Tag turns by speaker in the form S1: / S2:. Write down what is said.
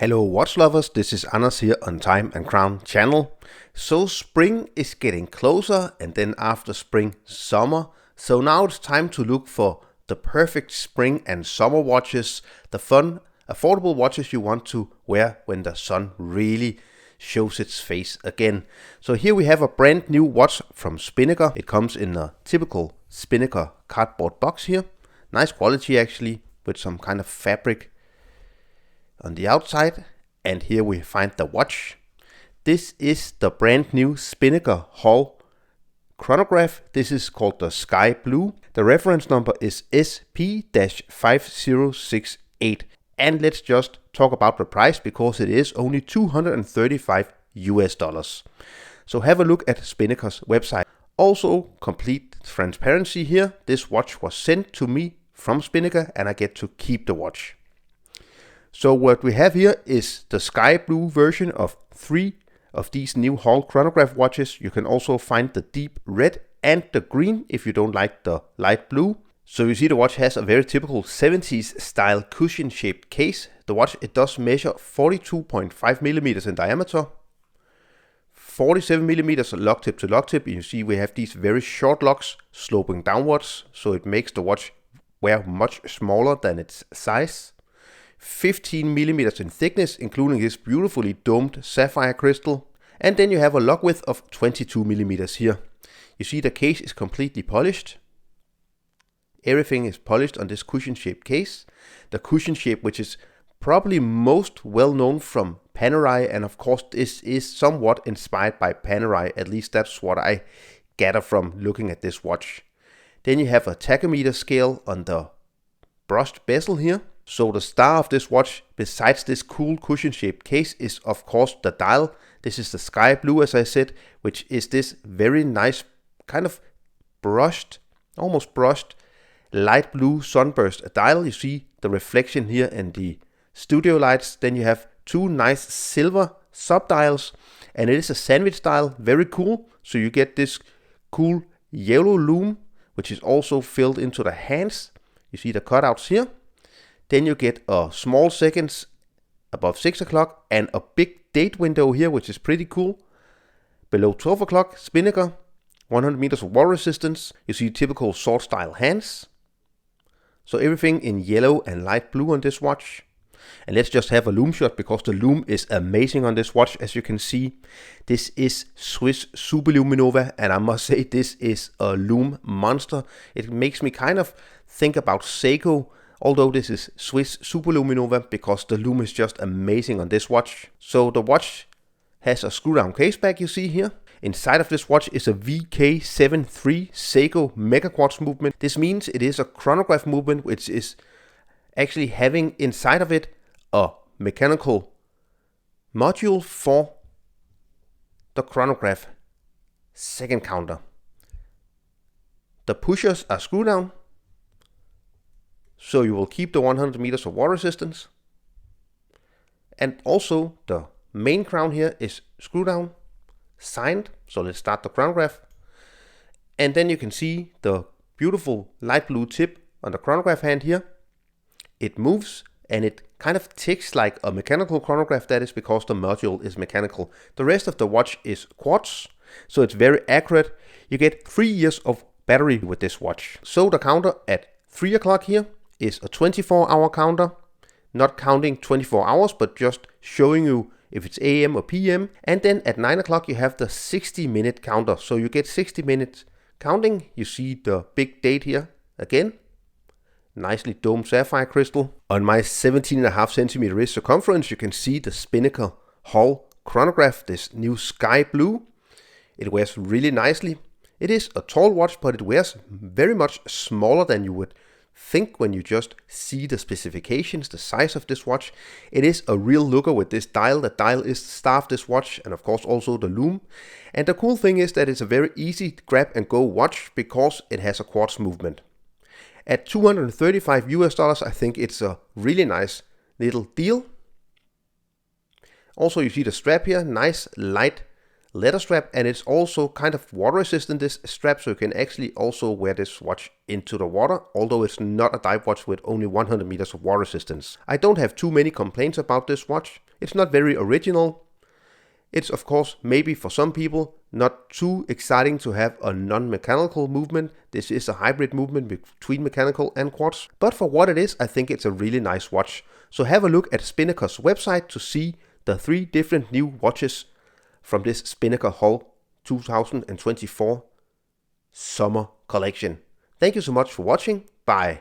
S1: Hello watch lovers, this is Anders here on Time and Crown channel. So spring is getting closer and then after spring, summer. So now it's time to look for the perfect spring and summer watches, the fun, affordable watches you want to wear when the sun really shows its face again. So here we have a brand new watch from Spinnaker. It comes in a typical Spinnaker cardboard box here. Nice quality actually, with some kind of fabric on the outside, and here we find the watch. This is the brand new Spinnaker Hull Chronograph. This is called the Sky Blue. The reference number is SP-5068, and let's just talk about the price because it is only $235. So have a look at Spinnaker's website. Also, complete transparency here. This watch was sent to me from Spinnaker and I get to keep the watch. So what we have here is the sky blue version of 3 of these new Hull Chronograph watches. You can also find the deep red and the green if you don't like the light blue. So you see the watch has a very typical 70s style cushion shaped case. The watch, it does measure 42.5 millimeters in diameter, 47 millimeters lock tip to lock tip. You see we have these very short locks sloping downwards, so it makes the watch wear much smaller than its size. 15 millimeters in thickness, including this beautifully domed sapphire crystal. And then you have a lock width of 22 millimeters here. You see the case is completely polished. Everything is polished on this cushion shaped case. The cushion shape, which is probably most well known from Panerai, and of course this is somewhat inspired by Panerai, at least that's what I gather from looking at this watch. Then you have a tachometer scale on the brushed bezel here. So the star of this watch, besides this cool cushion shaped case, is of course the dial. This is the sky blue, as I said, which is this very nice kind of brushed, almost brushed light blue sunburst dial. You see the reflection here in the studio lights. Then you have 2 nice silver sub dials, and it is a sandwich dial, very cool. So you get this cool yellow lume, which is also filled into the hands. You see the cutouts here. Then you get a small seconds above 6 o'clock and a big date window here, which is pretty cool. Below 12 o'clock, Spinnaker, 100 meters of water resistance. You see typical sword style hands. So everything in yellow and light blue on this watch. And let's just have a lume shot because the lume is amazing on this watch. As you can see, this is Swiss Superluminova, and I must say this is a lume monster. It makes me kind of think about Seiko, although this is Swiss Superluminova, because the lume is just amazing on this watch. So the watch has a screw down case back you see here. Inside of this watch is a VK73 Seiko meca-quartz movement. This means it is a chronograph movement which is actually having inside of it a mechanical module for the chronograph second counter. The pushers are screw down, so you will keep the 100 meters of water resistance. And also the main crown here is screw down, signed. So let's start the chronograph. And then you can see the beautiful light blue tip on the chronograph hand here. It moves and it kind of ticks like a mechanical chronograph. That is because the module is mechanical. The rest of the watch is quartz, so it's very accurate. You get 3 years of battery with this watch. So the counter at 3 o'clock here is a 24-hour counter, not counting 24 hours, but just showing you if it's AM or PM. And then at 9 o'clock you have the 60-minute counter. So you get 60 minutes counting. You see the big date here again. Nicely domed sapphire crystal. On my 17.5 centimeter wrist circumference, you can see the Spinnaker Hull Chronograph, this new sky blue. It wears really nicely. It is a tall watch, but it wears very much smaller than you would think when you just see the specifications, the size of this watch. It is a real looker with this dial. The dial is the star of this watch, and of course also the lume. And the cool thing is that it's a very easy grab and go watch because it has a quartz movement. At $235, I think it's a really nice little deal. Also you see the strap here, nice light leather strap, and it's also kind of water resistant, this strap, so you can actually also wear this watch into the water, although it's not a dive watch with only 100 meters of water resistance. I don't have too many complaints about this watch. It's not very original. It's of course maybe for some people not too exciting to have a non-mechanical movement. This is a hybrid movement between mechanical and quartz, but for what it is, I think it's a really nice watch. So have a look at Spinnaker's website to see the 3 different new watches from this Spinnaker Hull 2024 summer collection. Thank you so much for watching. Bye.